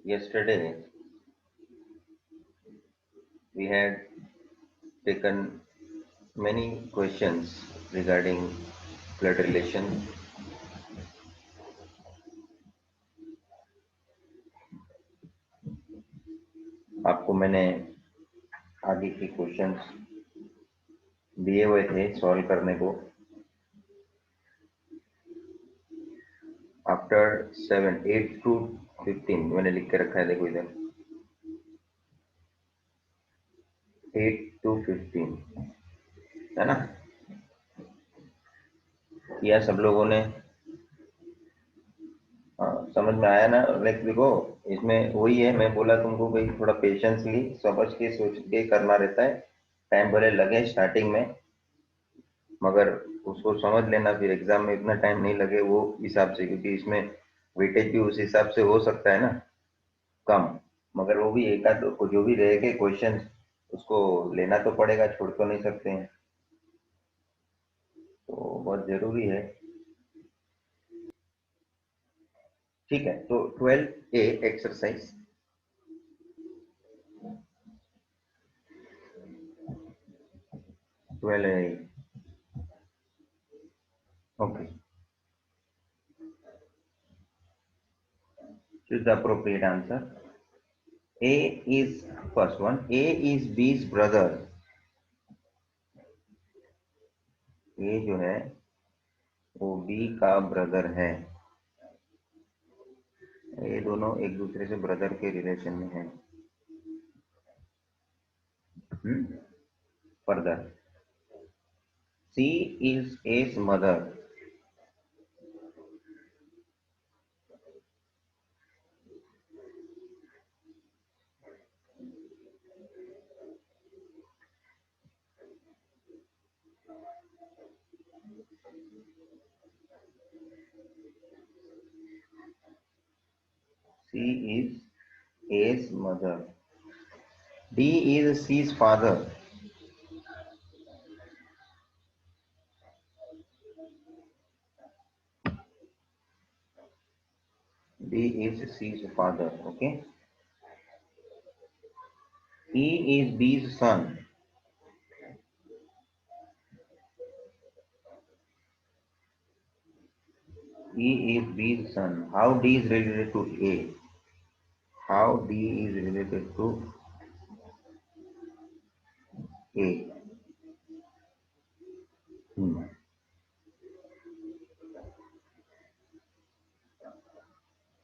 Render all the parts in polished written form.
Yesterday we had taken many questions regarding blood relation. आपको मैंने आगे के क्वेश्चंस दिए हुए थे सॉल्व करने को। आफ्टर 7, 8 to 15 मैंने लिख के रखा है, देखो इधर 8 to 15 है ना, किया सब लोगों ने। हाँ, समझ में आया ना। लाइक देखो, इसमें वही है, मैं बोला तुमको भाई थोड़ा पेशेंसली समझ के सोच के करना रहता है। टाइम भले लगे स्टार्टिंग में, मगर उसको समझ लेना, फिर एग्जाम में इतना टाइम नहीं लगे वो हिसाब से, क्योंकि इसमें वेटेज भी उस हिसाब से हो सकता है ना, कम। मगर वो भी एक आध जो भी रहेगा क्वेश्चन, उसको लेना तो पड़ेगा, छोड़ तो नहीं सकते हैं, तो बहुत जरूरी है। ठीक है, तो 12A exercise, 12A। Okay, choose the appropriate answer. A is first one. A is B's brother. A जो है वो B का ब्रदर है। ये दोनों एक दूसरे से ब्रदर के रिलेशन में है। Further, C is A's mother. C is A's mother. D is C's father. D is C's father. Okay. E is B's son. E is B's son. How D is related to A? How D is related to A?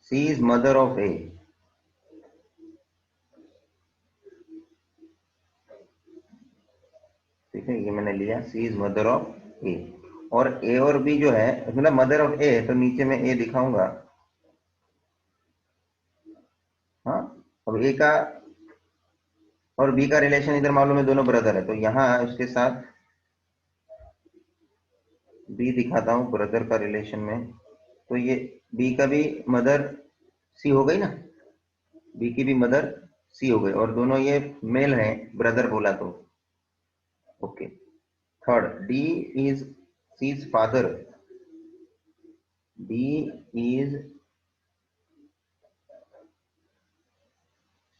C is mother of A. ठीक है, ये मैंने लिया, C is mother of A। और A और B जो है, मतलब मदर ऑफ A, तो नीचे में A दिखाऊंगा। हाँ, अब A का और B का रिलेशन इधर मालूम है, दोनों ब्रदर है, तो यहाँ उसके साथ B दिखाता हूँ ब्रदर का रिलेशन में। तो ये B का भी मदर C हो गई ना, B की भी मदर C हो गई, और दोनों ये मेल हैं, ब्रदर बोला तो। Okay. Third, D is C's father. D is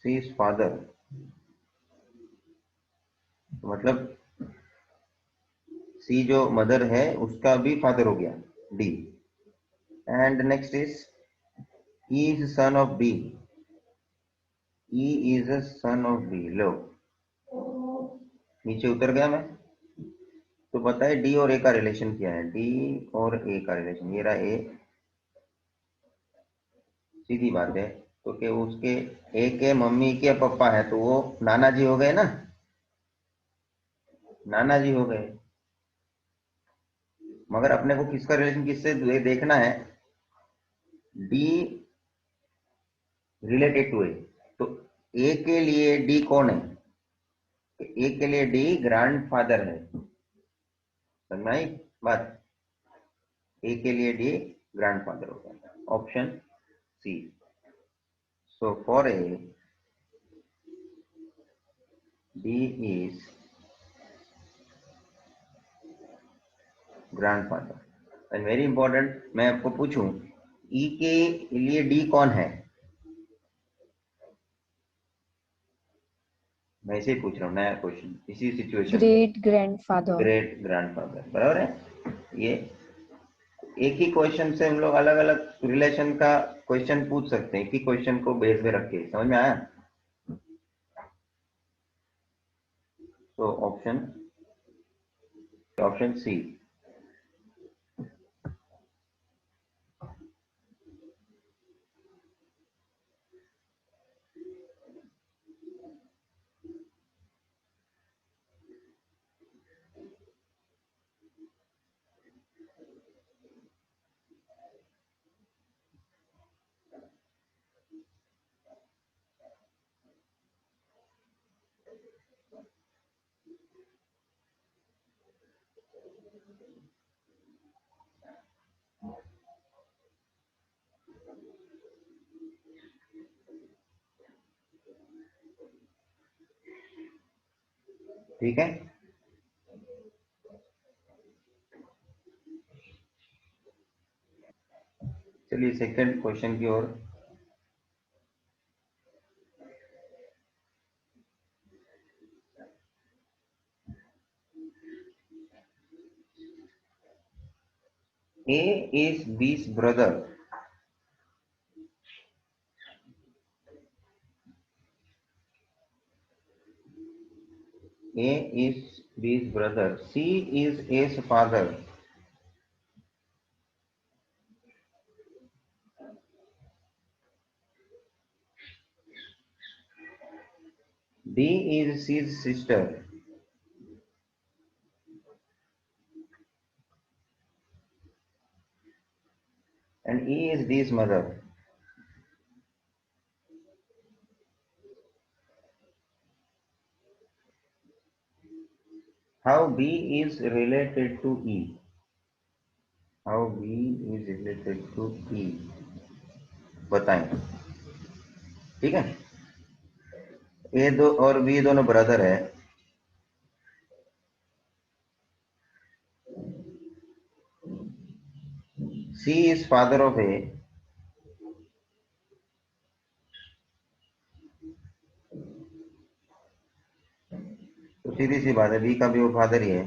C's father, मतलब C जो मदर है उसका भी फादर हो गया D। And next is E is son of B। E is a son of B। लो, नीचे उतर गया मैं। तो बताए डी और ए का रिलेशन क्या है। डी और ए का रिलेशन, ये रहा ए, सीधी बात है। तो कि उसके ए के मम्मी के पापा है, तो वो नाना जी हो गए ना, नाना जी हो गए। मगर अपने को किसका रिलेशन किससे देखना है, डी रिलेटेड टू ए। तो ए के लिए डी कौन है, ए के लिए डी ग्रैंड फादर है। समझ आई बात, ए के लिए डी ग्रैंड फादर होगा, option C. So for A, D is grandfather. And very important, मैं आपको पूछूं ई के लिए डी कौन है, मैं इसे ही पूछ रहा हूँ, नया क्वेश्चन इसी सिचुएशन में। Great grandfather. ग्रेट ग्रैंडफादर, बराबर है। ये एक ही क्वेश्चन से हम लोग अलग अलग रिलेशन का क्वेश्चन पूछ सकते हैं, एक ही क्वेश्चन को बेस में रख के। समझ में आया? तो ऑप्शन ऑप्शन सी। ठीक है, चलिए सेकंड क्वेश्चन की ओर। A is B's brother. A is B's brother. C is A's father. D is C's sister. And E is D's mother. How B is related to E? How B is related to E? बताएं। ठीक है, ए दो और B दोनों brother है। C is father of A। तो सीधी सी बात है, बी का भी वो फादर ही है।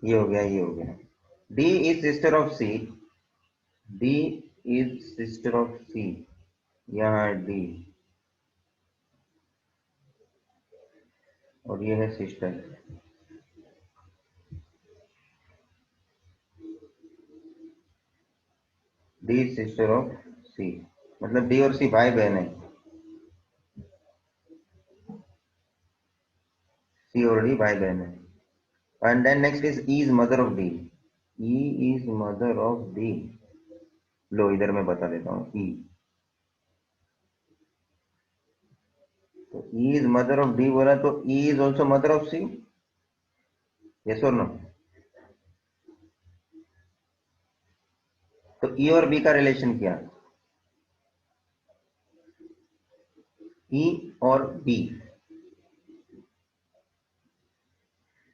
ये हो गया, ये हो गया। D is sister of C। D is sister of C। यहाँ D और ये है sister. D sister of C, मतलब डी और सी भाई बहन है। सी और डी भाई बहन है। And then next is E is mother of D. E is mother of D. लो इधर मैं बता देता हूँ ई। तो E is mother of D बोला तो E is also mother of C. Yes और नो? तो ई और बी का रिलेशन क्या? ई और बी,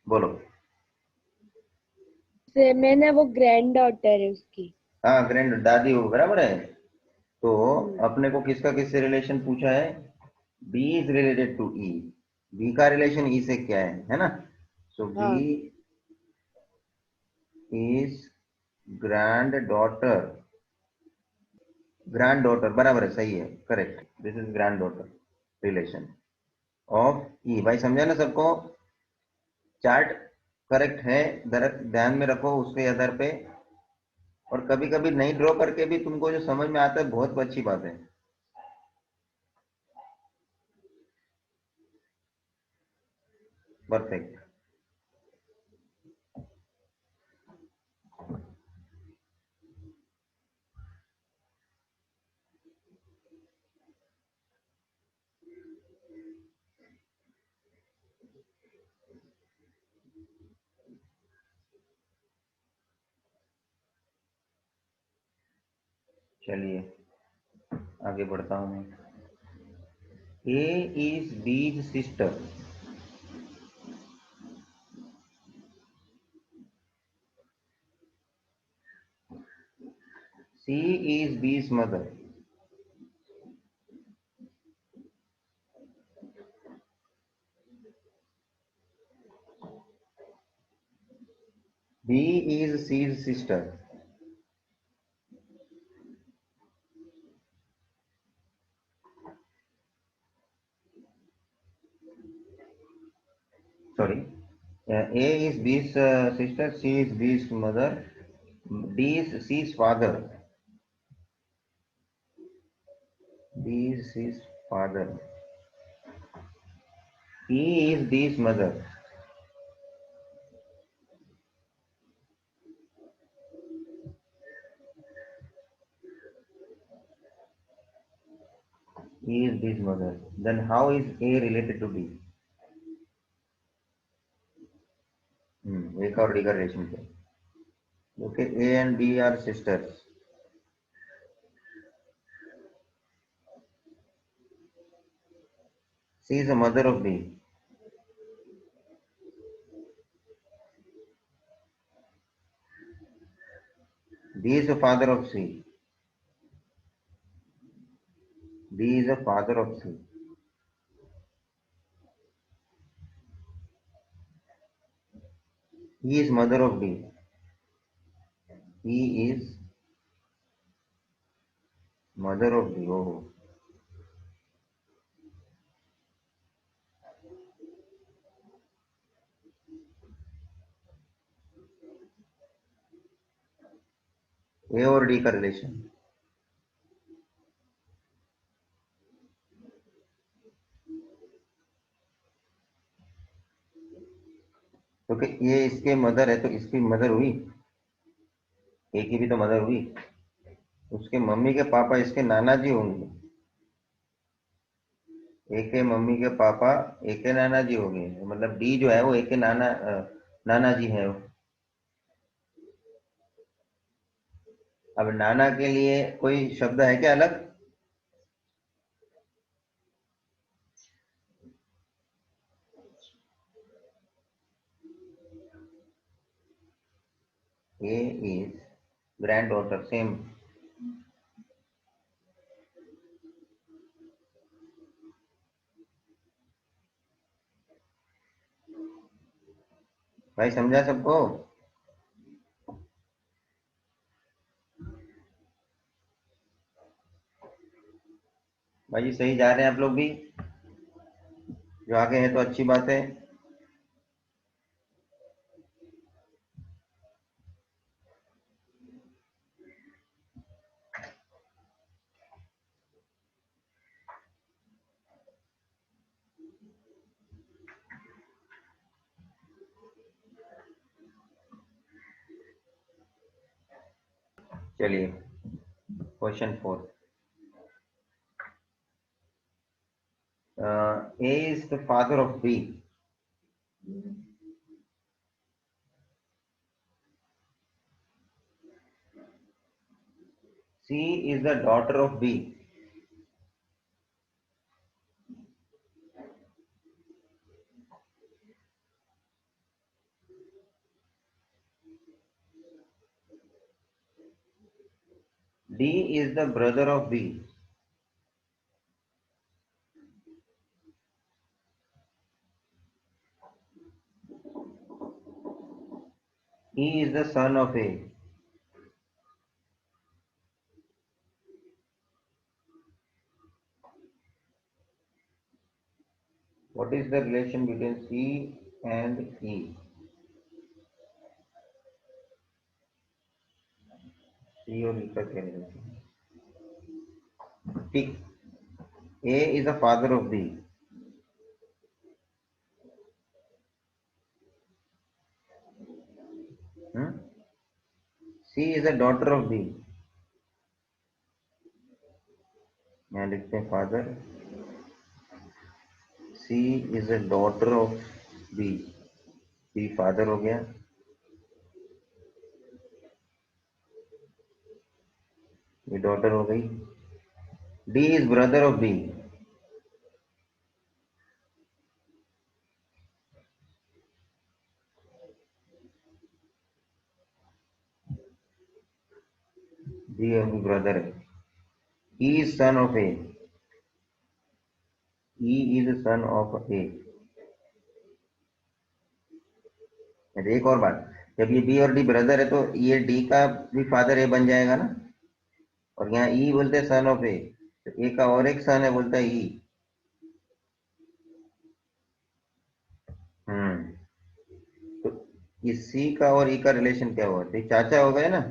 बोलो। से मैंने वो ग्रैंड डॉटर है उसकी। हाँ, ग्रैंड दादी हो, बराबर है। तो हम्म। अपने को किसका किससे रिलेशन पूछा है? B is related to E. B का रिलेशन ई से क्या है ना? सो बी हाँ। Is granddaughter. Granddaughter बराबर है, सही है, correct. This is granddaughter relation of E. भाई समझा ना सबको? चार्ट करेक्ट है, ध्यान में रखो उसके आधार पे। और कभी कभी नहीं ड्रॉ करके भी तुमको जो समझ में आता है, बहुत अच्छी बात है। परफेक्ट। चलिए आगे बढ़ता हूं मैं। ए इज बीज सिस्टर। सी इज बीज mother. B is C's sister. Sorry. A is B's sister, C is B's mother, D is C's father. D is C's father. E is D's mother. E is D's mother. Then how is A related to D? एक और D का relation पे. Okay, A and D are sisters. C is the mother of D. D is the father of C. D is the father of C. E is mother of D. E is mother of D. Oh. A और D का relation. क्योंकि ये इसके mother है तो इसकी mother हुई. ए की भी तो मदर हुई. उसके मम्मी के पापा इसके नाना जी होंगे. ए के मम्मी के पापा ए के नाना जी हो गए. मतलब डी जो है वो ए के नाना जी है. अब नाना के लिए कोई शब्द है क्या अलग? A is granddaughter. Same. भाई समझा सबको? भाई सही जा रहे हैं आप लोग भी? जो आगे है तो अच्छी बात है. चलिए question 4. A is the father of B. C is the daughter of B. D is the brother of B. E is the son of A. What is the relation between C and E? C और E का क्या relation? ठीक. A is the father of B. C is the daughter of B. यहाँ लिखते हैं father. C is the daughter of B. B father हो गया. ये daughter हो गई. D is brother of B. D is brother. E is son of A. E is the son of A. एक और बात, जब ये बी और डी ब्रदर है तो ये डी का भी फादर ए बन जाएगा ना। और यहाँ ई बोलते हैं सन ऑफ ए, तो ए का और एक सन है बोलता है ई। हम्म। तो इस सी का और ई का रिलेशन क्या हुआ, तो ये चाचा हो गए ना।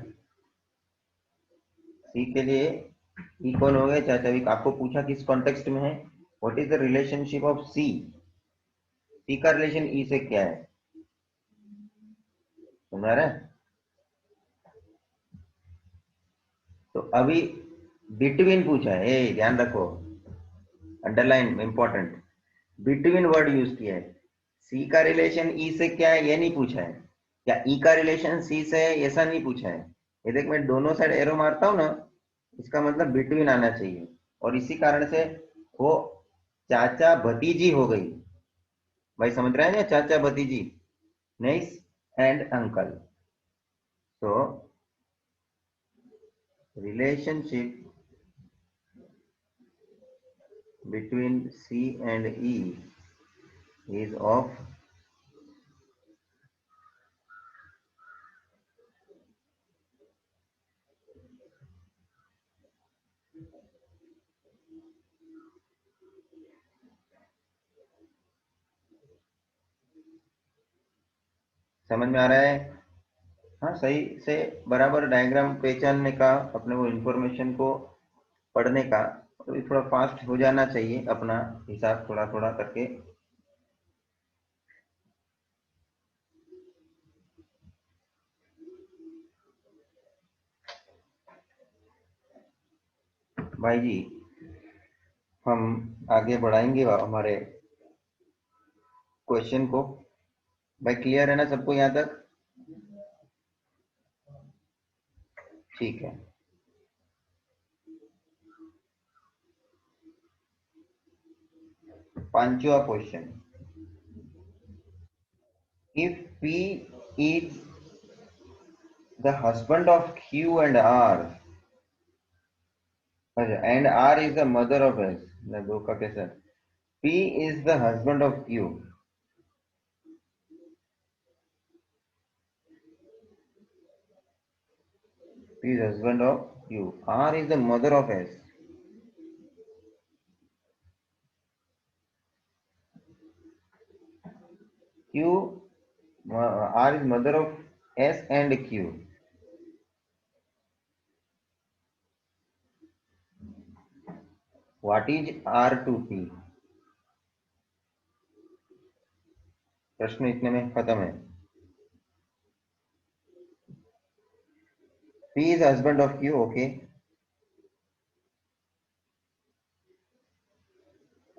सी के लिए ई कौन हो गए, चाचा भी। आपको पूछा किस कॉन्टेक्स्ट में है, what is the relationship of C, C का रिलेशन ई से क्या है, समझ रहे हैं। तो अभी बिटवीन पूछा है, ए ध्यान रखो, underline important, between word use किया है। सी का रिलेशन ई से क्या है ये नहीं पूछा है, या ई का रिलेशन सी से है ऐसा नहीं पूछा है। ये देख मैं दोनों साइड एरो मारता हूं ना, इसका मतलब बिटवीन आना चाहिए। और इसी कारण से वो चाचा भतीजी हो गई। भाई समझ रहे हैं ना, चाचा भतीजी, नाइस, एंड अंकल। तो relationship between C and E is of समझ में आ रहा है। हाँ सही से बराबर डायग्राम पहचानने का, अपने वो इंफॉर्मेशन को पढ़ने का, तो थोड़ा फास्ट हो जाना चाहिए अपना हिसाब थोड़ा थोड़ा करके। भाई जी हम आगे बढ़ाएंगे हमारे क्वेश्चन को। भाई क्लियर है ना सबको यहाँ तक, ठीक है। पांचवा question, if P is the husband of Q and R, and R is the mother of S, ना दो का कैसा, P is the husband of Q, P is husband of Q, R is the mother of S, Q, R is mother of S and Q. What is R to P? प्रश्न इतने में खत्म है। P is husband of Q, okay.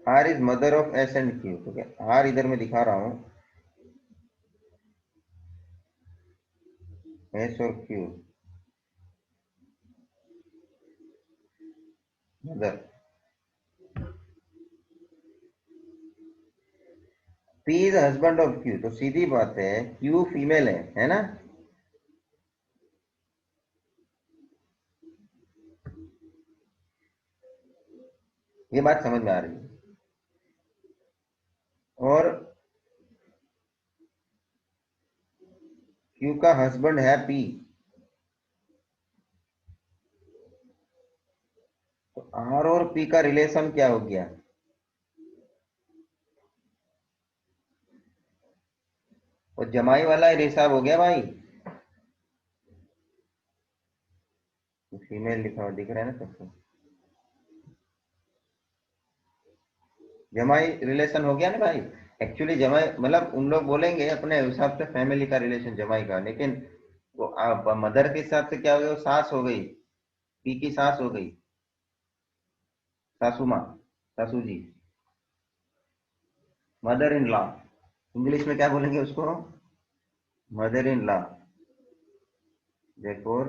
R is mother of S and Q, okay. R इधर मैं दिखा रहा हूं, S और Q, mother. P is husband of Q, तो सीधी बात है Q फीमेल है ना। ये बात समझ में आ रही है। और Q का हस्बैंड है P, तो R और P का रिलेशन क्या हो गया, और जमाई वाला हिसाब हो गया भाई। फीमेल लिखा हुआ दिख रहा है ना सबको, जमाई रिलेशन हो गया ना भाई। एक्चुअली जमाई मतलब उन लोग बोलेंगे अपने हिसाब से फैमिली का रिलेशन जमाई का, लेकिन वो मदर के हिसाब से क्या हो गया, वो सास हो गई, पी की सास हो गई, सासू माँ, सासू जी, मदर इन लॉ। इंग्लिश में क्या बोलेंगे उसको, मदर इन लॉ। देखो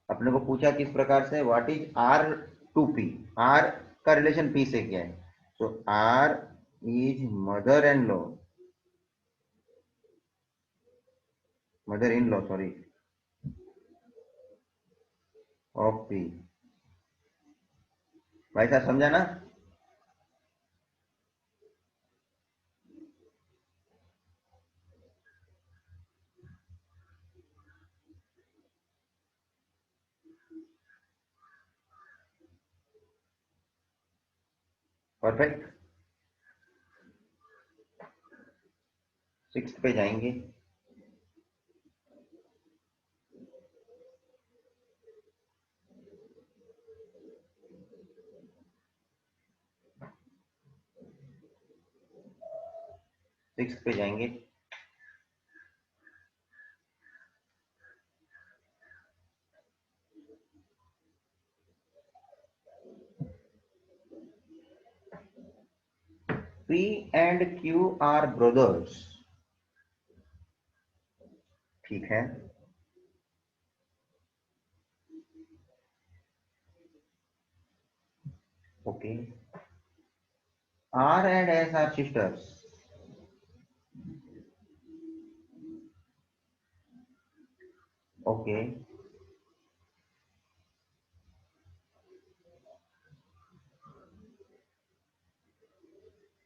अपने को पूछा किस प्रकार से, what is R to P, R का रिलेशन पी से क्या है, तो R is mother and law, mother in law sorry, of P. भाई साहब समझा ना। परफेक्ट। 6th पे जाएंगे। सिक्स पे जाएंगे। P and Q are brothers। ठीक है। Okay. R and S are sisters। Okay.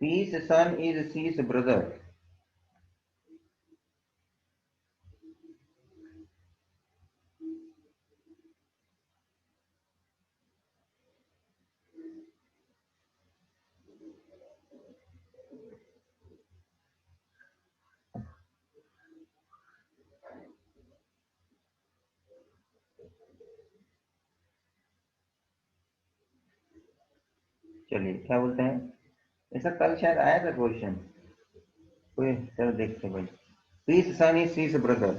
P's son is C's brother। चलिए क्या बोलते हैं, ऐसा कल शायद आया था क्वेश्चन कोई। चलो देखते हैं भाई। P's son is C's brother।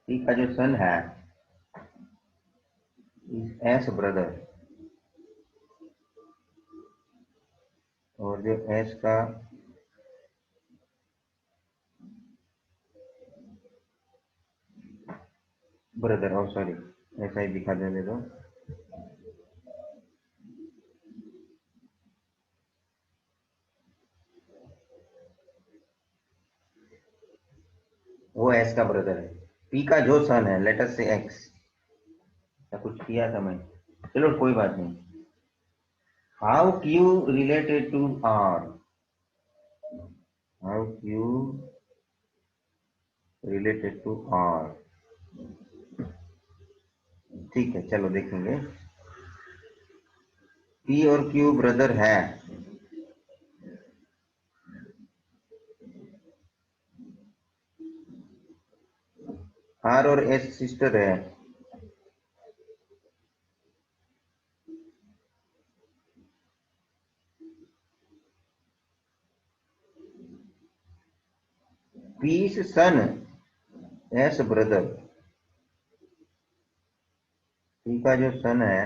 P का जो सन है is S ब्रदर, और जो S का ब्रदर, और सॉरी ऐसा ही दिखा देने दो। वो S का ब्रदर है। P का जो सन है, लेट अस से X, ऐसा कुछ किया था मैं, चलो कोई बात नहीं। How Q related to R। How Q related to R। ठीक है, चलो देखेंगे। P और Q ब्रदर है। R और S सिस्टर है। P's सन S ब्रदर। P का जो सन है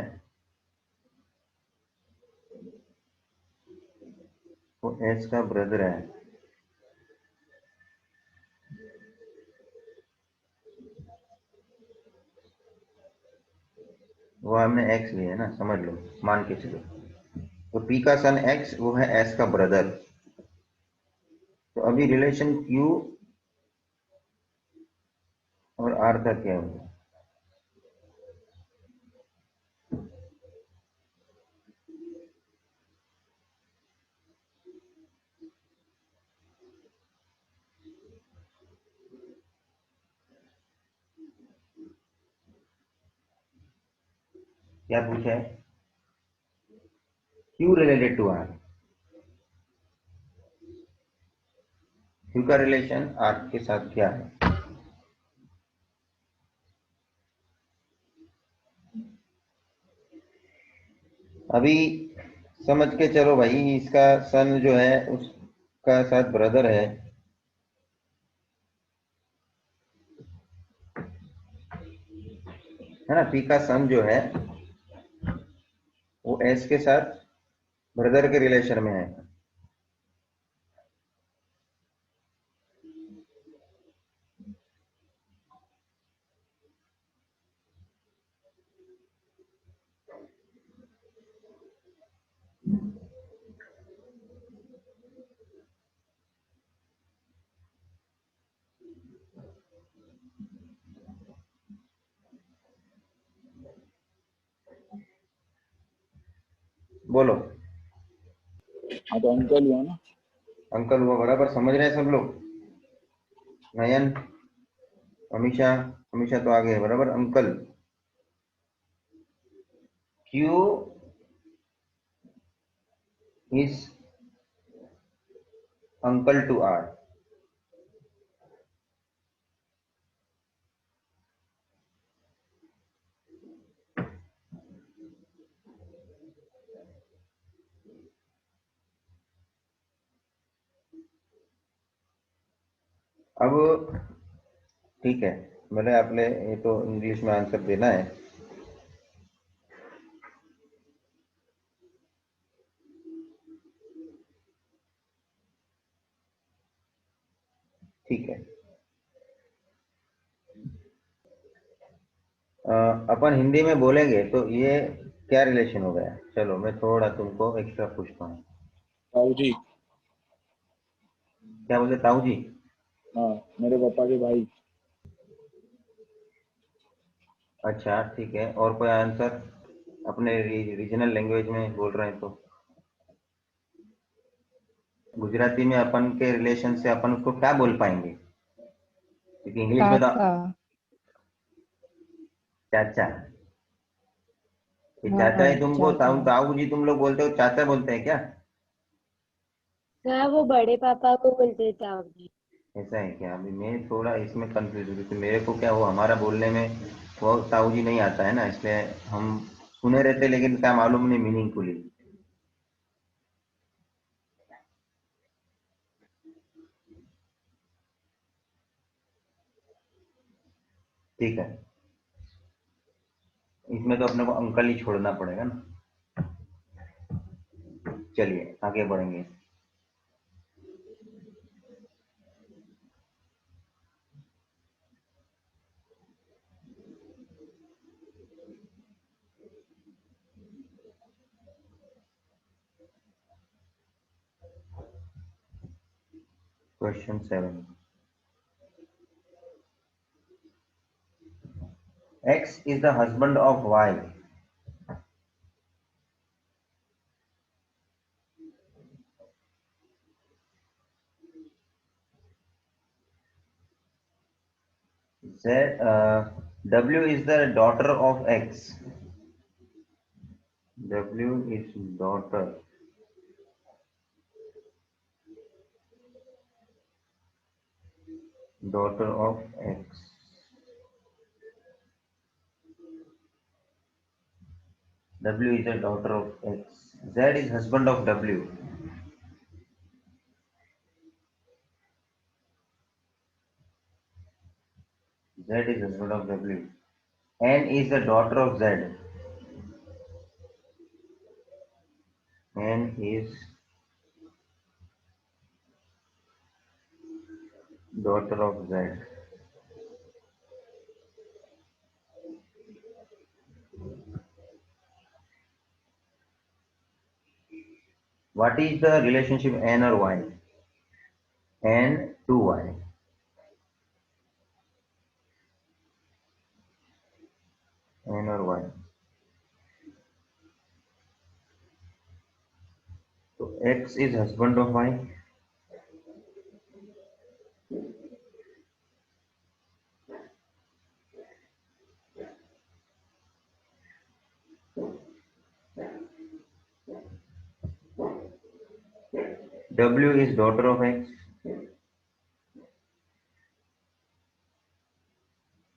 वो S का ब्रदर है। वो हमने X लिया है ना, समझ लो, मान के चलो। तो P का सन X वो है S का ब्रदर। तो अभी रिलेशन Q और R का क्या होगा? क्या पूछा है? Q related to R। Q का रिलेशन R के साथ क्या है? अभी समझ के चलो भाई, इसका सन जो है उसका साथ ब्रदर है ना। P का सन जो है वो S के साथ ब्रदर के रिलेशन में है। बोलो। हाँ तो अंकल हुआ ना। अंकल हुआ, बराबर समझ रहे हैं सब लोग। नयन, अमीषा, अमीषा तो आगे है, बराबर। Uncle, Q is uncle to R. अब ठीक है, मैंने आपने ये तो इंग्लिश में आंसर देना है। ठीक है, अपन हिंदी में बोलेंगे तो ये क्या रिलेशन हो गया। चलो मैं थोड़ा तुमको एक्स्ट्रा पूछता हूँ। ताऊ जी। क्या बोलते, ताऊ जी? हाँ, मेरे पापा के भाई। अच्छा ठीक है, और कोई आंसर? अपने रीजनल लैंग्वेज में बोल रहे हैं तो गुजराती में अपन के रिलेशन से अपन उसको क्या बोल पाएंगे, क्योंकि इंग्लिश में तो काका। चाचा। ये चाचा हाँ ही तुमको चाचा। ताऊ ताऊ जी तुम लोग बोलते हो, चाचा बोलते हैं क्या? हाँ वो बड़े पापा को बोलते थे अभी। ऐसा है क्या? अभी मैं थोड़ा इसमें कंफ्यूज हूँ, क्योंकि मेरे को क्या, वो हमारा बोलने में वो ताऊ जी नहीं आता है ना, इसलिए हम सुने रहते लेकिन क्या मालूम नहीं मीनिंगफुली। ठीक है, इसमें तो अपने को अंकल ही छोड़ना पड़ेगा ना। चलिए आगे बढ़ेंगे। Question 7। X is the husband of Y. Z, W is the daughter of X. W is daughter of X. W is a daughter of X. Z is husband of W. Z is husband of W. N is the daughter of Z. N is daughter of Z. What is the relationship N or Y? N to Y. N or Y. So X is husband of Y. W is daughter of X.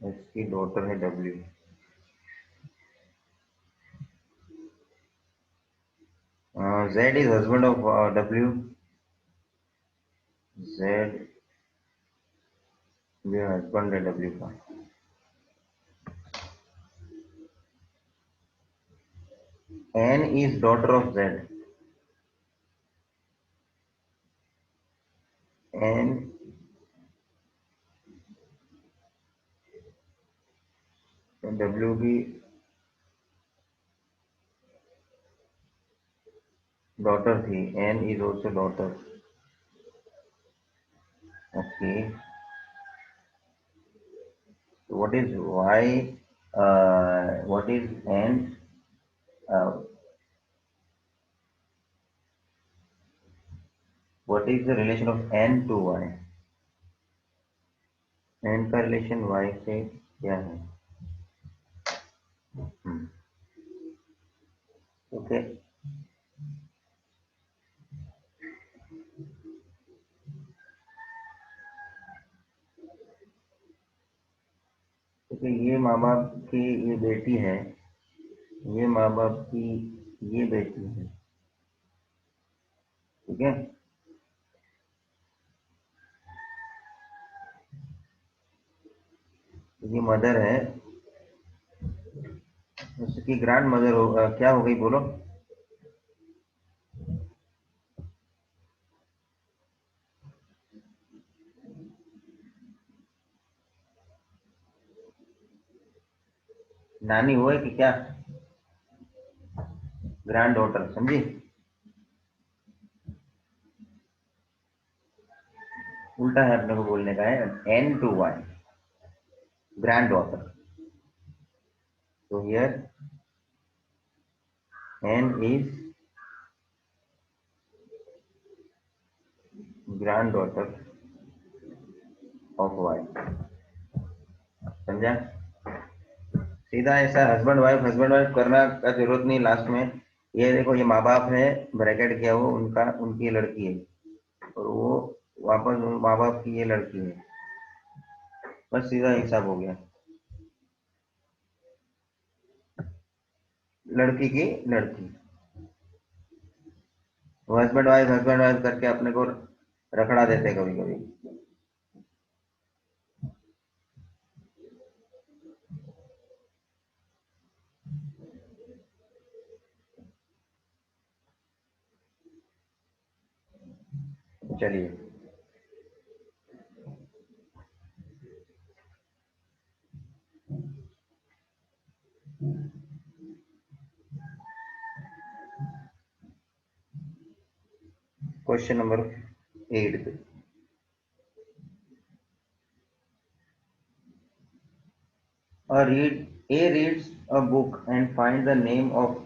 X की daughter है W. Z is husband of W. Z ये husband है W का. N is daughter of Z. N W की daughter थी. N is also daughter. Okay. So what is Y? What is N? Uh, what is the relation of N to Y? N का relation Y से क्या है? Okay, okay, ये माँ बाप की ये बेटी है, ये माँ बाप की ये बेटी है, ठीक है। ये मदर है, उसकी ग्रैंड मदर हो क्या हो गई बोलो? नानी हुआ है कि क्या? ग्रैंड डॉटर, समझी? उल्टा है अपने को बोलने का है, N to Y, granddaughter. तो here N is granddaughter of Y, समझा? सीधा ऐसा हस्बैंड वाइफ करना का जरूरत नहीं लास्ट में। ये देखो, ये माँ बाप है, ब्रैकेट किया वो उनका, उनकी लड़की है, और वो वापस माँ बाप की ये लड़की है, बस सीधा हिसाब हो गया। लड़की की लड़की, वो हस्बैंड वाइफ करके अपने को रखड़ा देते कभी कभी। चलिए, क्वेश्चन नंबर 8 पे। A reads a book and finds the name of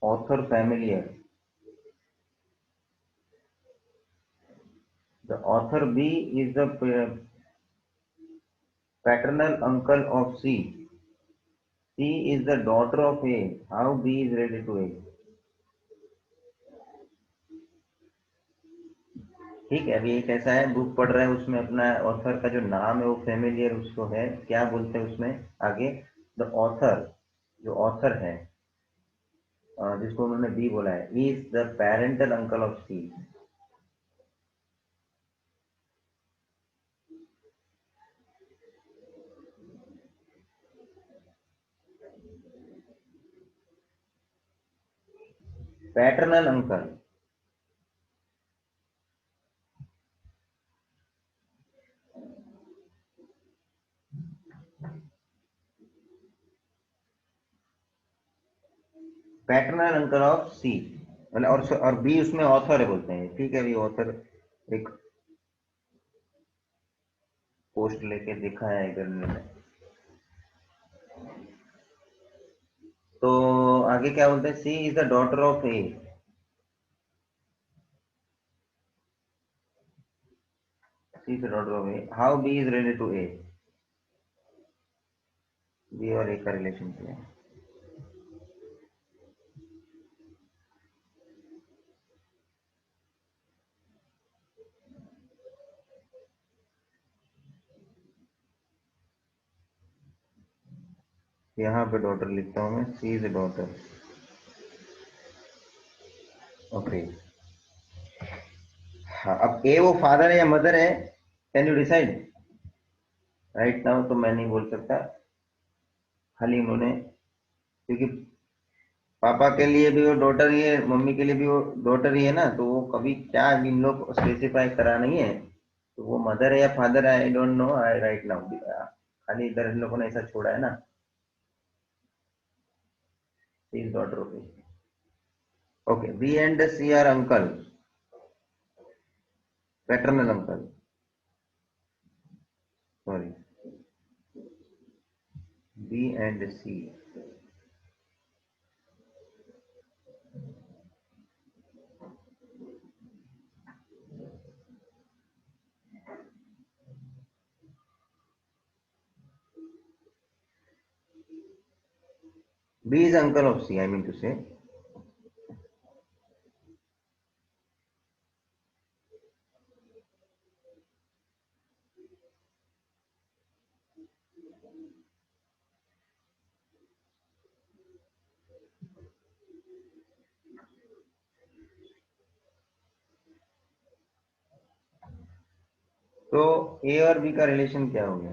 author familiar. The author B is the paternal uncle of C. C is the daughter of A. How B is related to A? ठीक है, अभी एक ऐसा है, book पढ़ रहा है, उसमें अपना ऑथर का जो नाम है वो फेमिलियर उसको है, क्या बोलते हैं उसमें आगे? द ऑथर, जो ऑथर है जिसको उन्होंने बी बोला है, is the parental uncle of C. Paternal uncle, paternal uncle of C, मतलब और बी उसमें ऑथर है बोलते हैं, ठीक है। भी ऑथर एक पोस्ट लेके दिखा है इधर मैंने। तो आगे क्या बोलते हैं? C is the daughter of A. C is the daughter of A. How B is related to A? B और ए का रिलेशन क्या है? यहाँ पे डॉटर लिखता हूँ मैं, सी इज द डॉटर, ओके। हाँ, अब ए वो फादर है या मदर है? Can you decide? Right now तो मैं नहीं बोल सकता, खाली उन्होंने, क्योंकि पापा के लिए भी वो डॉटर ही है, मम्मी के लिए भी वो डॉटर ही है ना, तो वो कभी क्या इन लोग स्पेसिफाई करा नहीं है, तो वो मदर है या फादर है, I don't know, I right now, खाली इधर इन लोगों ने ऐसा छोड़ा है ना, is daughter okay. Okay, B and C are uncle, paternal uncle, sorry, B and C, B is uncle of C, I mean to say. तो A और B का रिलेशन क्या हो गया?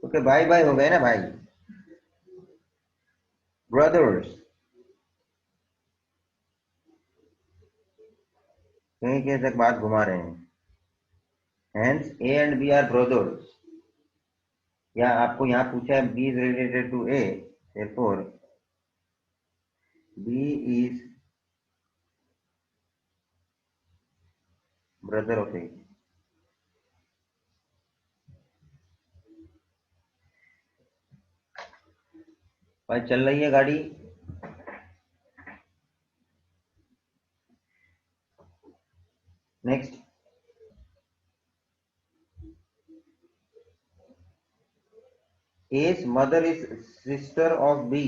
ओके, भाई भाई हो गए ना, भाई, ब्रदर्स, कहीं कहीं तक बात घुमा रहे हैं। Hence A and B are brothers. या आपको यहाँ पूछा है B is related to A, therefore B is brother of A. भाई चल रही है गाड़ी? Next, A's mother is sister of B.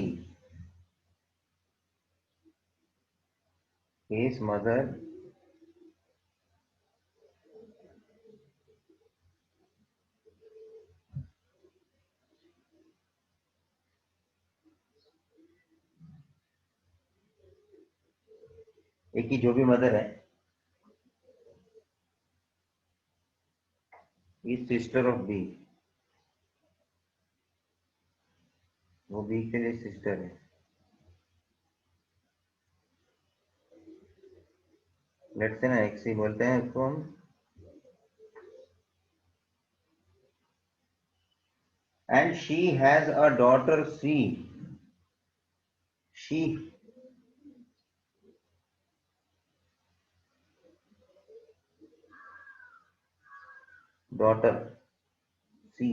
A's mother A की जो भी मदर है इज सिस्टर ऑफ B. वो B के लिए सिस्टर है। लेट्स से ना XC बोलते हैं उसको हम। And she has a daughter C. She daughter C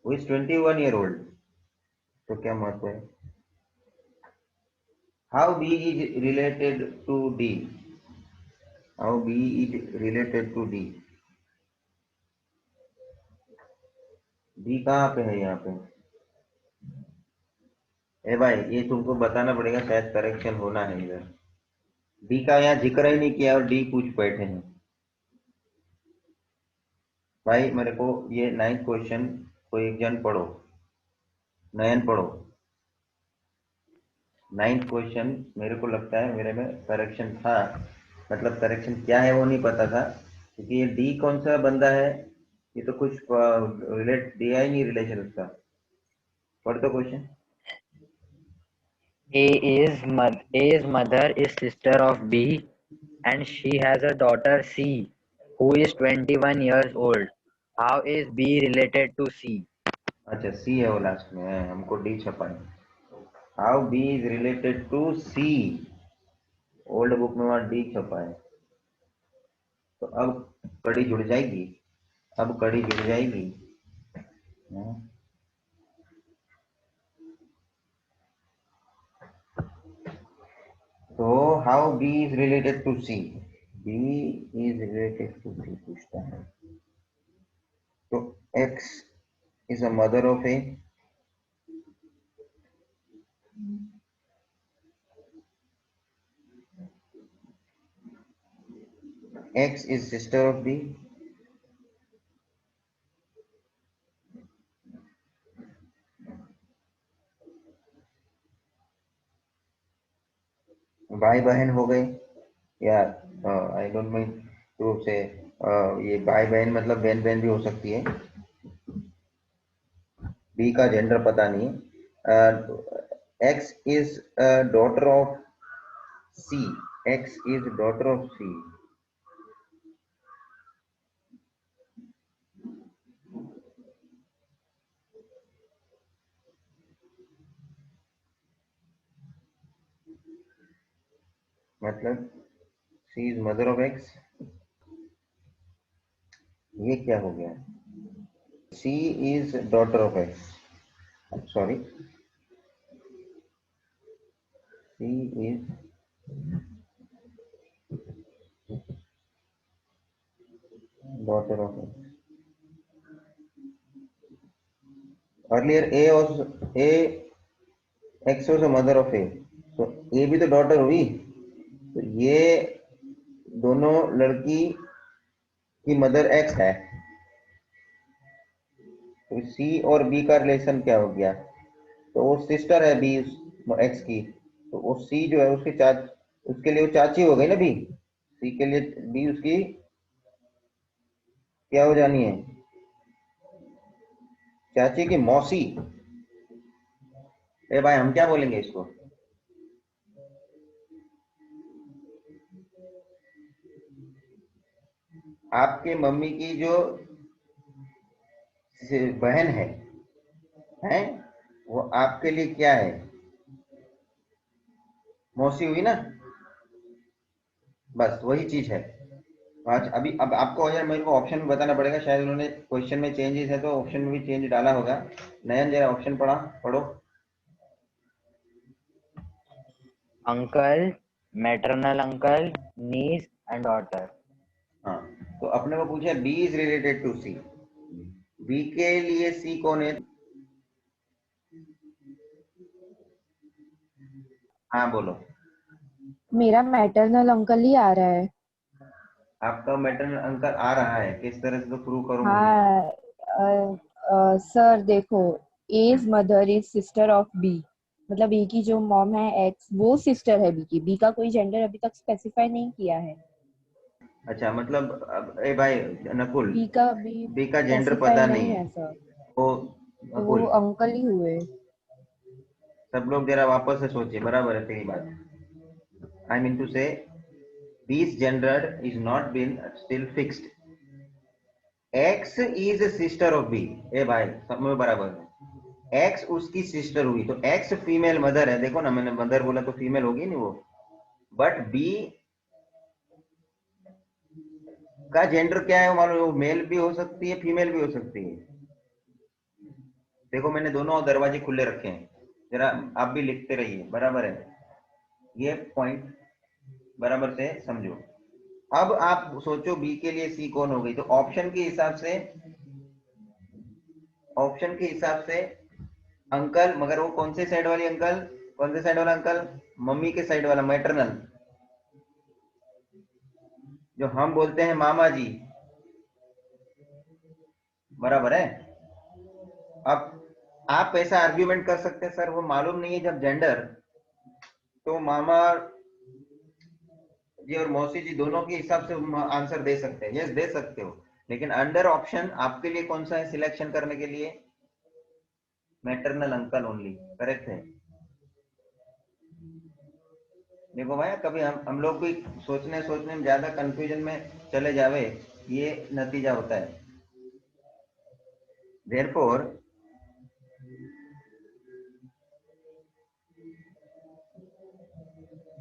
who is 21 year old. तो क्या महत्व है? How B is related to D. How B is related to D. B कहाँ पे है यहाँ पे? ए भाई, ये तुमको बताना पड़ेगा, शायद करेक्शन होना है इधर। D का यहाँ जिक्र ही नहीं किया और D पूछ बैठे हैं। भाई मेरे को ये 9th क्वेश्चन कोई एक जन पढ़ो, नयन पढ़ो। 9th क्वेश्चन मेरे को लगता है मेरे में करेक्शन था, मतलब करेक्शन क्या है वो नहीं पता था, क्योंकि ये डी कौन सा बंदा है, ये तो कुछ रिलेट दिया ही नहीं रिलेशन उसका। पढ़ दो question. A's mother is sister of B and she has a daughter C who is 21 years old. How is B related to C? अच्छा, सी है वो लास्ट में, हमको डी छपाए। How B is related to C, old book में वहां D छपा है। तो अब कड़ी जुड़ जाएगी, अब कड़ी जुड़ जाएगी। तो how B is related to C, B is related to C पूछता है। तो X is a mother of A, X is sister of B, भाई बहन हो गए यार। आई डोंट माइंड रूप से ये भाई बहन मतलब बहन बहन भी हो सकती है। बी का जेंडर पता नहीं है। X is daughter of C, X is daughter of C. मतलब C is mother of X, ये क्या हो गया? C is daughter of X, sorry, C is daughter of X. Earlier A X was the mother of A, तो A भी तो daughter हुई, तो ये दोनों लड़की की मदर एक्स है, तो सी और बी का रिलेशन क्या हो गया, तो वो सिस्टर है बी एक्स की, तो वो सी जो है उसकी उसके लिए वो चाची हो गई ना बी, सी के लिए बी उसकी क्या हो जानी है, चाची की मौसी। ए भाई हम क्या बोलेंगे इसको, आपके मम्मी की जो बहन है वो आपके लिए क्या है, मौसी हुई ना, बस वही चीज है। आज अभी अब आपको यार मेरे को ऑप्शन बताना पड़ेगा, शायद उन्होंने क्वेश्चन में चेंजेस है तो ऑप्शन में भी चेंज डाला होगा। नयन जरा ऑप्शन पढ़ो। uncle, maternal uncle, niece and daughter. हाँ, तो अपने को पूछा B is related to C, B के लिए सी कौन है, हाँ बोलो। मेरा मैटरनल अंकल ही आ रहा है। आपका मैटरनल अंकल आ रहा है, किस तरह से तो प्रूव करो मुझे। हाँ सर देखो, A's mother is sister of B, मतलब ए की जो मॉम है एक्स, वो सिस्टर है बी की। बी का कोई जेंडर अभी तक स्पेसिफाई नहीं किया है। अच्छा मतलब ए भाई नकुल, बी का अभी बी का जेंडर स्पेसिफाई पता नहीं नहीं है, है सर, तो तो वो नकुल अंकल ही हुए। सब लोग जरा वापस से सोचिए, बराबर है तेरी बात, आई मीन टू से बीस gender is not been still fixed, X is sister of B, A भाई सब में बराबर है, एक्स उसकी सिस्टर हुई तो एक्स फीमेल मदर है, देखो ना मैंने मदर बोला तो फीमेल होगी नहीं वो, बट बी का जेंडर क्या है वो मालूम है, वो मेल भी हो सकती है फीमेल भी हो सकती है, देखो मैंने दोनों दरवाजे खुले रखे हैं, जरा आप भी लिखते रहिए, बराबर है, ये पॉइंट बराबर से समझो। अब आप सोचो बी के लिए सी कौन हो गई, तो ऑप्शन के हिसाब से अंकल, मगर वो कौन से साइड वाली अंकल, कौन से साइड वाला अंकल, मम्मी के साइड वाला मैटरनल, जो हम बोलते हैं मामा जी, बराबर है। अब आप ऐसा आर्ग्यूमेंट कर सकते हैं सर वो मालूम नहीं है जब जेंडर, तो मामा जी और मौसी जी दोनों के हिसाब से आंसर दे सकते हैं, यस दे सकते हो, लेकिन अंडर ऑप्शन आपके लिए कौन सा है सिलेक्शन करने के लिए, मैटरनल अंकल ओनली करेक्ट है। देखो भाई कभी हम लोग भी सोचने सोचने में ज्यादा कंफ्यूजन में चले जावे, ये नतीजा होता है। देयरफॉर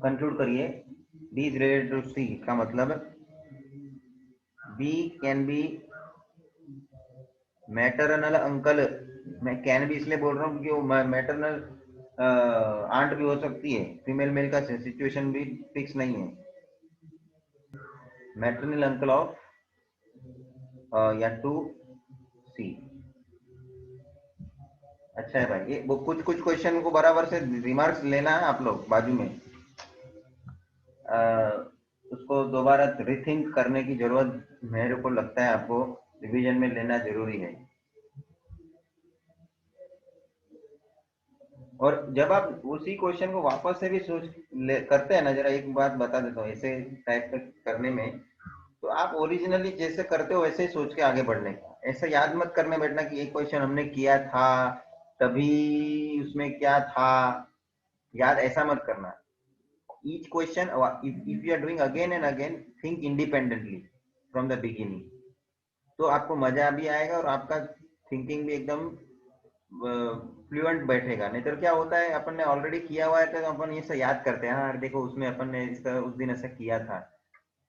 कंक्लूड करिए, B is related to C का मतलब B can be maternal uncle, मैं कैन भी इसलिए बोल रहा हूँ क्योंकि वो मैटरनल आंट भी हो सकती है, फीमेल मेल का सिचुएशन भी फिक्स नहीं है, मैटरनल अंकल ऑफ या टू सी। अच्छा है भाई, ये वो कुछ कुछ क्वेश्चन को बराबर से रिमार्क्स लेना है आप लोग बाजू में, उसको दोबारा रिथिंक करने की जरूरत मेरे को लगता है आपको रिवीजन में लेना जरूरी है। और जब आप उसी क्वेश्चन को वापस से भी करते हैं ना, जरा एक बात बता देता हूँ, ऐसे टाइप करने में तो आप ओरिजिनली जैसे करते हो वैसे ही सोच के आगे बढ़ने का, ऐसा याद मत करने बैठना कि एक क्वेश्चन हमने किया था तभी उसमें क्या था, याद ऐसा मत करना। each question if you are doing again and again, think independently from the beginning, तो आपको मजा भी आएगा और आपका थिंकिंग भी एकदम फ्लुएंट बैठेगा। नहीं तो क्या होता है अपन ने ऑलरेडी किया हुआ है तो अपन ये सब याद करते हैं, हाँ देखो उसमें अपन ने इसका उस दिन ऐसा किया था,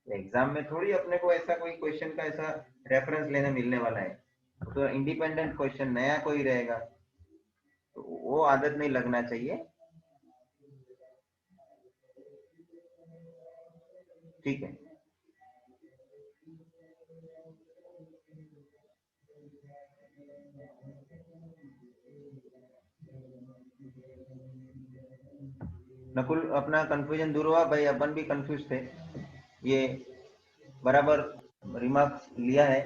एग्जाम में थोड़ी अपने को ऐसा कोई क्वेश्चन का ऐसा रेफरेंस लेने मिलने वाला है, तो इंडिपेंडेंट क्वेश्चन नया कोई रहेगा, तो वो आदत नहीं लगना चाहिए, ठीक है। नकुल, अपना कंफ्यूजन दूर हुआ भाई, अपन भी कंफ्यूज थे। ये बराबर रिमार्क्स लिया है,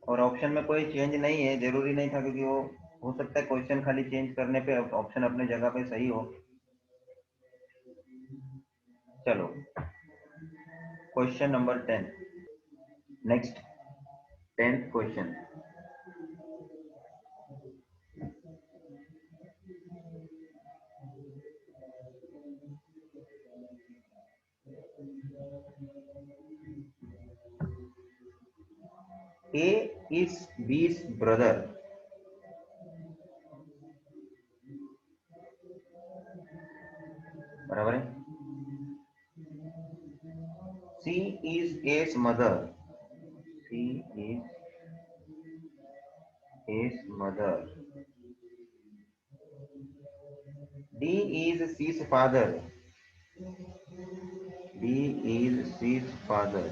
और ऑप्शन में कोई चेंज नहीं है, जरूरी नहीं था, क्योंकि वो हो सकता है क्वेश्चन खाली चेंज करने पे ऑप्शन अपने जगह पे सही हो। चलो, question number 10, next 10th question. A is B's brother. बराबर है। C is A's mother. C is A's mother. D is C's father. D is C's father.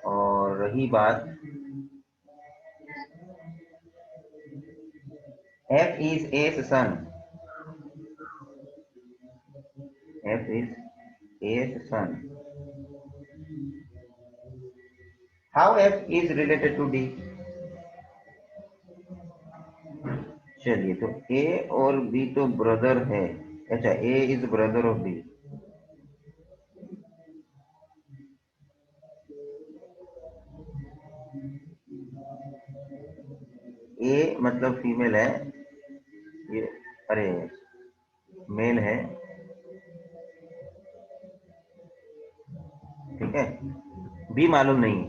और रही बात, F is A's son. F is A's son. How F is related to D? चलिए, तो A और B तो brother है। अच्छा, A is brother of B। A मतलब फीमेल है, ये, अरे मेल है, ठीक है। B मालूम नहीं।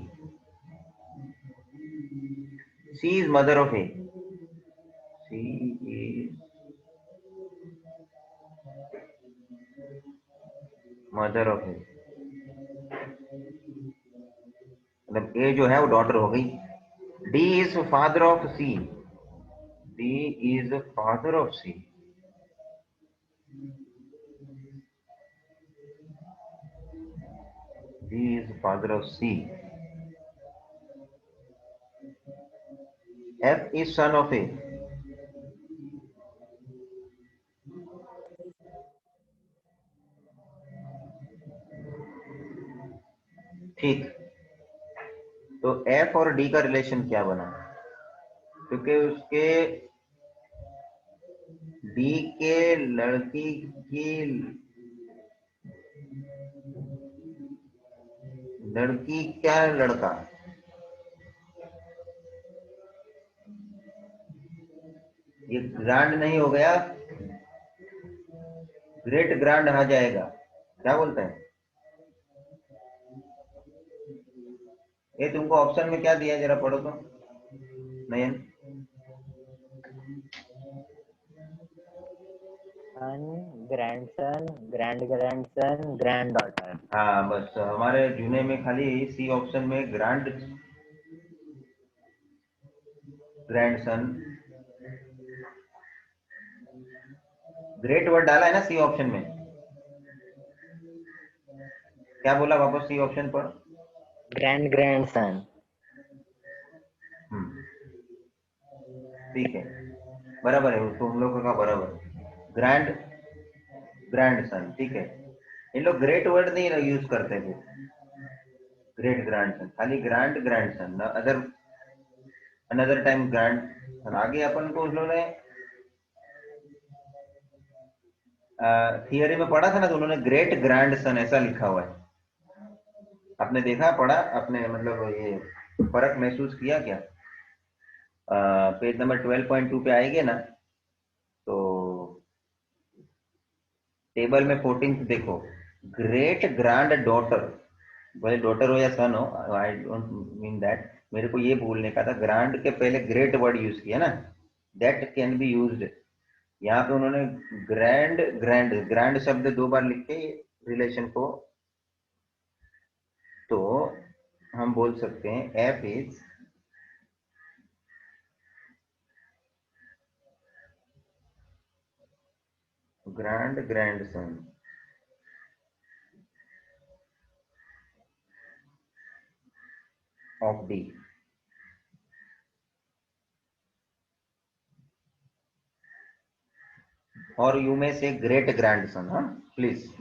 C is mother of A। C is mother of A, मतलब A जो है वो डॉटर हो गई। D is father of C। D is father of C। D is father of C. F is son of A. ठीक, तो F और D का रिलेशन क्या बना? क्योंकि उसके D के लड़की की लड़की क्या लड़का, ये ग्रांड नहीं हो गया, ग्रेट ग्रांड आ जाएगा। क्या बोलते हैं ये? तुमको ऑप्शन में क्या दिया, जरा पढ़ो तो Nayan. Son, grandson, grand grandson, granddaughter. हाँ, बस हमारे जूने में खाली सी ऑप्शन में ग्रैंडसन, ग्रेट वर्ड डाला है ना सी ऑप्शन में। क्या बोला वापस सी ऑप्शन पर? Grand grandson. ठीक है, बराबर है, तुम लोगों का बराबर। ग्रैंड ग्रैंड सन, ठीक है। इन लोग ग्रेट वर्ड नहीं यूज करते थे, ग्रेट ग्रैंड सन, खाली grand grand son, other another time grand. आगे अपन को उस लोगों ने थियरी में पढ़ा था ना, तो उन्होंने ग्रेट ग्रैंड सन ऐसा लिखा हुआ है। आपने देखा, पढ़ा आपने, मतलब ये फर्क महसूस किया क्या? पेज नंबर 12.2 पे आएंगे ना, तो टेबल में 14th देखो, ग्रेट ग्रैंड डॉटर, भले डॉटर हो या सन हो, आई डोंट मीन दैट, मेरे को ये बोलने का था, ग्रांड के पहले ग्रेट वर्ड यूज किया ना, दैट कैन बी यूज्ड। यहाँ पे उन्होंने ग्रैंड ग्रैंड ग्रैंड शब्द 2 बार लिख के रिलेशन को, तो हम बोल सकते हैं F is grand grandson of D. और यू मे से ग्रेट ग्रैंडसन. हाँ, प्लीज.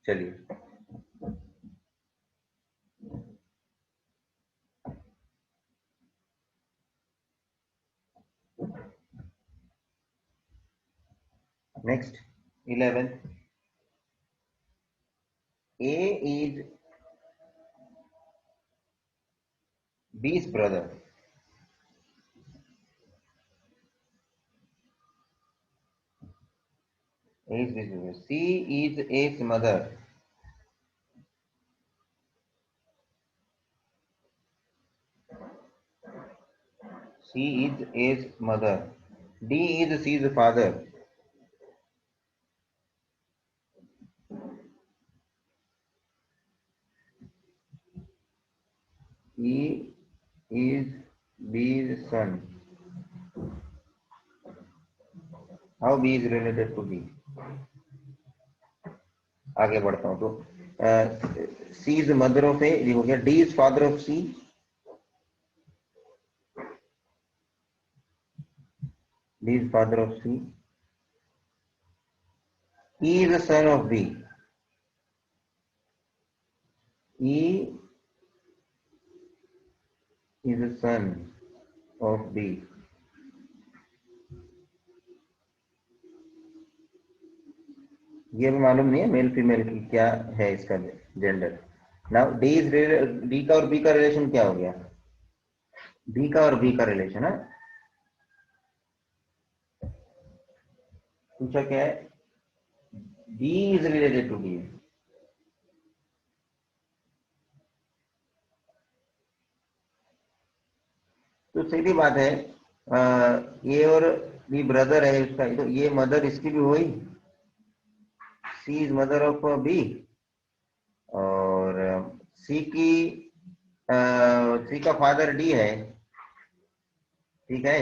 चलिए. Next 11th. A is B's brother. A is B's brother. C is A's mother. C is A's mother. D is C's father. E is B's son. How B is related to D? आगे बढ़ता हूं तो C is mother of A, ये हो गया. D is father of C. D is father of C. E is the son of B. E is the son of B. ये भी मालूम नहीं है मेल फीमेल की क्या है इसका gender. Now D is, D का और बी का रिलेशन क्या हो गया? डी का और बी का रिलेशन है. पूछा क्या है? D is related to D. तो सीधी बात है, ये और बी ब्रदर है उसका, तो ये मदर इसकी भी हुई. सी इज मदर ऑफ बी. और सी का फादर डी है. ठीक है.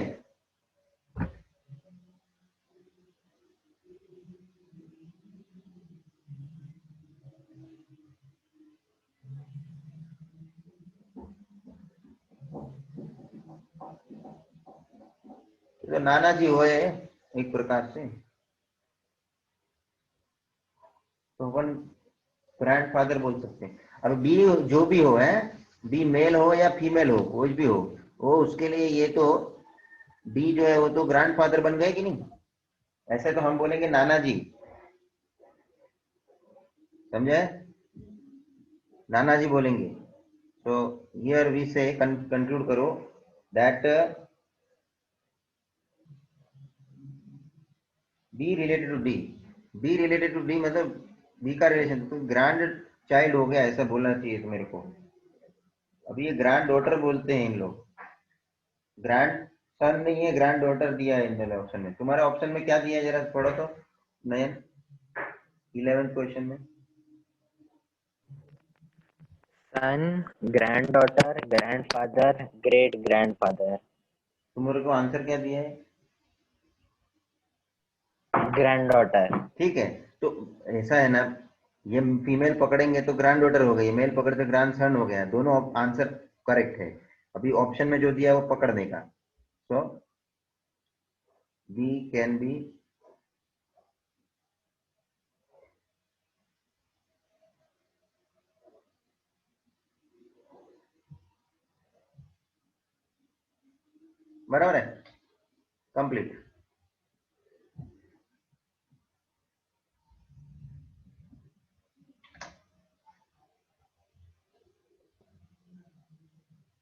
तो नाना जी हुए एक प्रकार से, तो अपन ग्रैंडफादर बोल सकते हैं. अब बी जो भी हो है, बी मेल हो या फीमेल हो, कोई भी हो, वो उसके लिए ये तो डी जो है वो तो ग्रैंडफादर बन गए कि नहीं. ऐसे तो हम बोलेंगे नाना जी, समझे? नाना जी बोलेंगे. तो हियर वी से कंक्लूड करो that B related to D. B related to D मतलब बी का रिलेशन तो ग्रैंड चाइल्ड हो गया, ऐसा बोलना चाहिए मेरे को. अभी ये ग्रैंड डॉटर बोलते हैं इन लोग, ग्रैंड सन नहीं है, ग्रैंड डॉटर दिया है इन्होंने ऑप्शन में. तुम्हारे ऑप्शन में क्या दिया है जरा थोड़ा तो नयन, 11th क्वेश्चन में. Son, granddaughter, grandfather, great grandfather. तुम्हारे को आंसर क्या दिया है? Granddaughter. ठीक है. तो ऐसा है ना, ये फीमेल पकड़ेंगे तो ग्रैंड डॉटर हो गई, मेल पकड़ते ग्रैंड सन हो गया. दोनों आंसर करेक्ट है. अभी ऑप्शन में जो दिया है वो पकड़ने का. सो बी कैन बी बराबर है. कंप्लीट.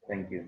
Thank you.